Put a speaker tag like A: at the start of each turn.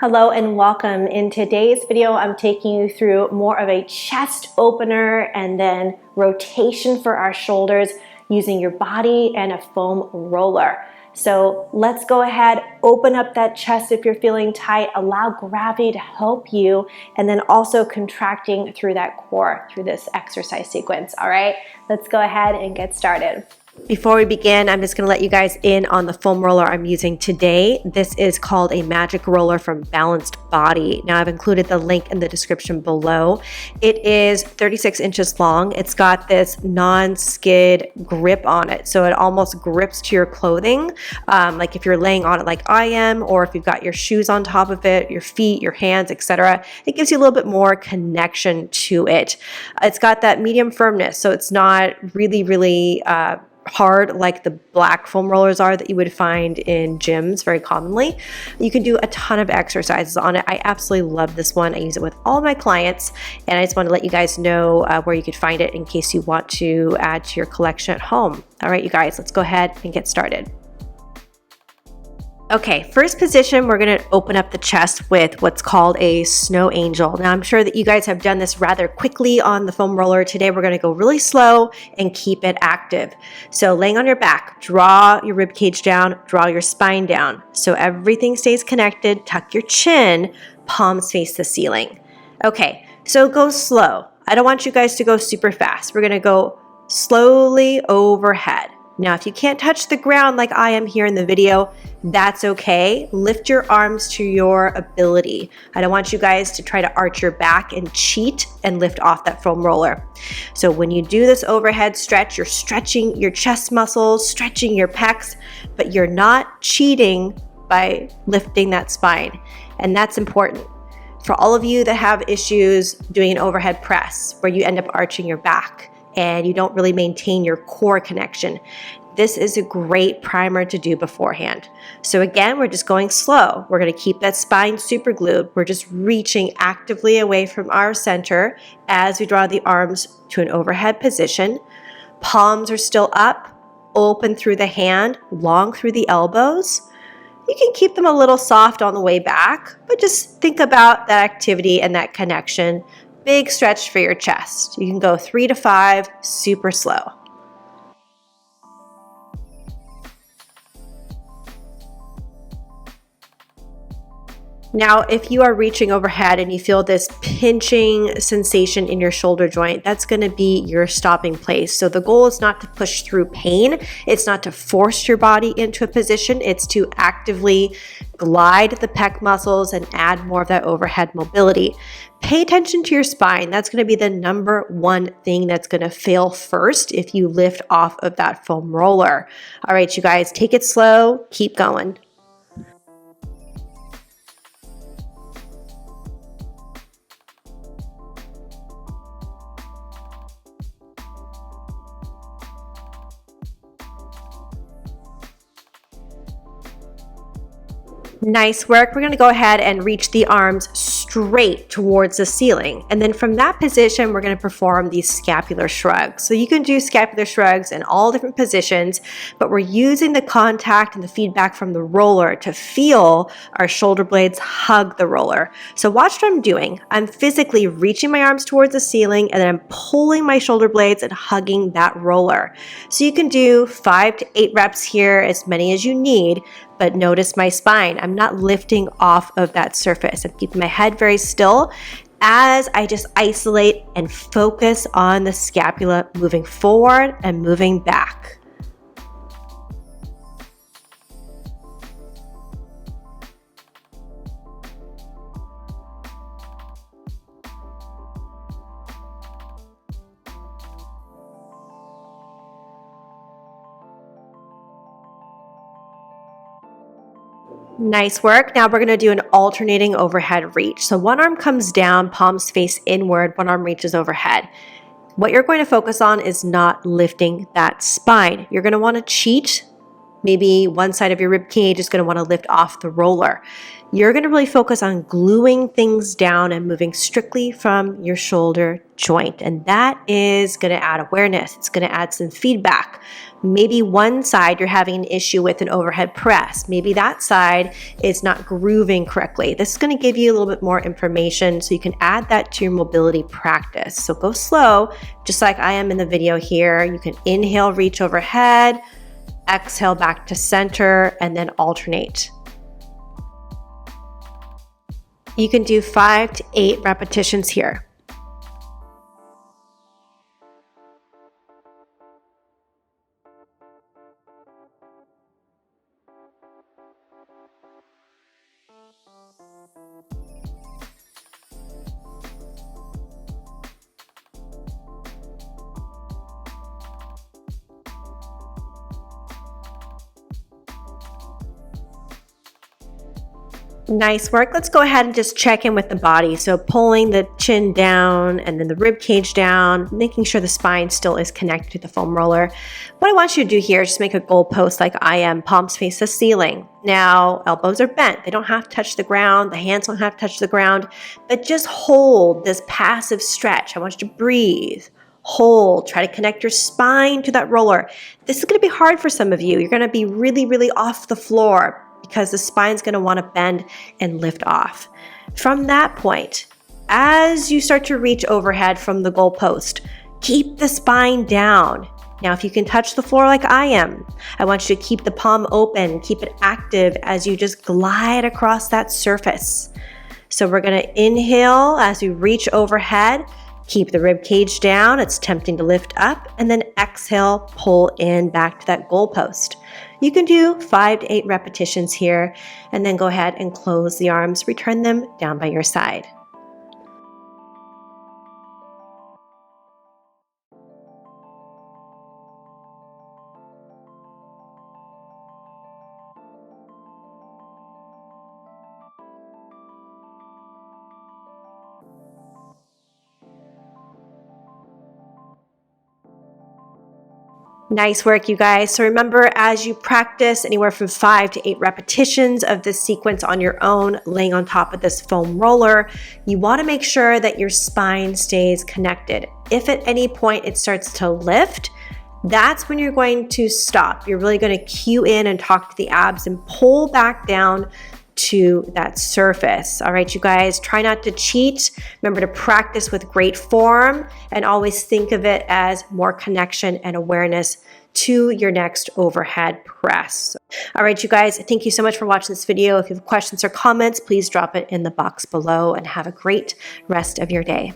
A: Hello and welcome. In today's video, I'm taking you through more of a chest opener and then rotation for our shoulders using your body and a foam roller. So let's go ahead, open up that chest if you're feeling tight, allow gravity to help you, and then also contracting through that core through this exercise sequence. All right, let's go ahead and get started. Before we begin, I'm just going to let you guys in on the foam roller I'm using today. This is called a magic roller from Balanced Body. Now I've included the link in the description below. It is 36 inches long. It's got this non-skid grip on it. So it almost grips to your clothing. Like if you're laying on it like I am, or if you've got your shoes on top of it, your feet, your hands, etc. It gives you a little bit more connection to it. It's got that medium firmness. So it's not really hard like the black foam rollers are that you would find in gyms very commonly. You can do a ton of exercises on it. I absolutely love this one. I use it with all of my clients, and I just want to let you guys know where you could find it in case you want to add to your collection at home. All right, you guys, let's go ahead and get started. Okay, first position, we're going to open up the chest with what's called a snow angel. Now, I'm sure that you guys have done this rather quickly on the foam roller. Today, we're going to go really slow and keep it active. So laying on your back, draw your rib cage down, draw your spine down. So everything stays connected, tuck your chin, palms face the ceiling. Okay, so go slow. I don't want you guys to go super fast. We're going to go slowly overhead. Now, if you can't touch the ground like I am here in the video, that's okay. Lift your arms to your ability. I don't want you guys to try to arch your back and cheat and lift off that foam roller. So when you do this overhead stretch, you're stretching your chest muscles, stretching your pecs, but you're not cheating by lifting that spine. And that's important. For all of you that have issues doing an overhead press where you end up arching your back, and you don't really maintain your core connection, this is a great primer to do beforehand. So again, we're just going slow. We're going to keep that spine super glued. We're just reaching actively away from our center as we draw the arms to an overhead position. Palms are still up, open through the hand, long through the elbows. You can keep them a little soft on the way back, but just think about that activity and that connection. Big stretch for your chest. You can go 3 to 5, super slow. Now, if you are reaching overhead and you feel this pinching sensation in your shoulder joint, that's going to be your stopping place. So the goal is not to push through pain. It's not to force your body into a position. It's to actively glide the pec muscles and add more of that overhead mobility. Pay attention to your spine. That's going to be the number one thing that's going to fail first if you lift off of that foam roller. All right, you guys, take it slow. Keep going. Nice work. We're going to go ahead and reach the arms straight towards the ceiling. And then from that position, we're going to perform these scapular shrugs. So you can do scapular shrugs in all different positions, but we're using the contact and the feedback from the roller to feel our shoulder blades hug the roller. So watch what I'm doing. I'm physically reaching my arms towards the ceiling, and then I'm pulling my shoulder blades and hugging that roller. So you can do 5 to 8 reps here, as many as you need. But notice my spine. I'm not lifting off of that surface. I'm keeping my head very still as I just isolate and focus on the scapula moving forward and moving back. Nice work. Now we're going to do an alternating overhead reach. So one arm comes down, palms face inward, one arm reaches overhead. What you're going to focus on is not lifting that spine. You're going to want to cheat Maybe one side of your rib cage is going to want to lift off the roller. You're going to really focus on gluing things down and moving strictly from your shoulder joint. And that is going to add awareness. It's going to add some feedback. Maybe one side you're having an issue with an overhead press. Maybe that side is not grooving correctly. This is going to give you a little bit more information so you can add that to your mobility practice. So go slow, just like I am in the video here. You can inhale, reach overhead, exhale back to center, and then alternate. You can do 5 to 8 repetitions here. Nice work. Let's go ahead and just check in with the body. So pulling the chin down and then the rib cage down, making sure the spine still is connected to the foam roller. What I want you to do here is just make a goalpost like I am, palms face the ceiling. Now, elbows are bent. They don't have to touch the ground. The hands don't have to touch the ground, but just hold this passive stretch. I want you to breathe. Hold, try to connect your spine to that roller. This is going to be hard for some of you. You're going to be really, really off the floor because the spine's going to want to bend and lift off. From that point, as you start to reach overhead from the goalpost, keep the spine down. Now, if you can touch the floor like I am, I want you to keep the palm open, keep it active as you just glide across that surface. So we're going to inhale as we reach overhead, keep the rib cage down. It's tempting to lift up, and then exhale, pull in back to that goalpost. You can do 5 to 8 repetitions here, and then go ahead and close the arms, return them down by your side. Nice work, you guys. So remember, as you practice anywhere from 5 to 8 repetitions of this sequence on your own, laying on top of this foam roller, you want to make sure that your spine stays connected. If at any point it starts to lift, that's when you're going to stop. You're really going to cue in and talk to the abs and pull back down to that surface. All right, you guys, try not to cheat. Remember to practice with great form and always think of it as more connection and awareness to your next overhead press. All right, you guys, thank you so much for watching this video. If you have questions or comments, please drop it in the box below and have a great rest of your day.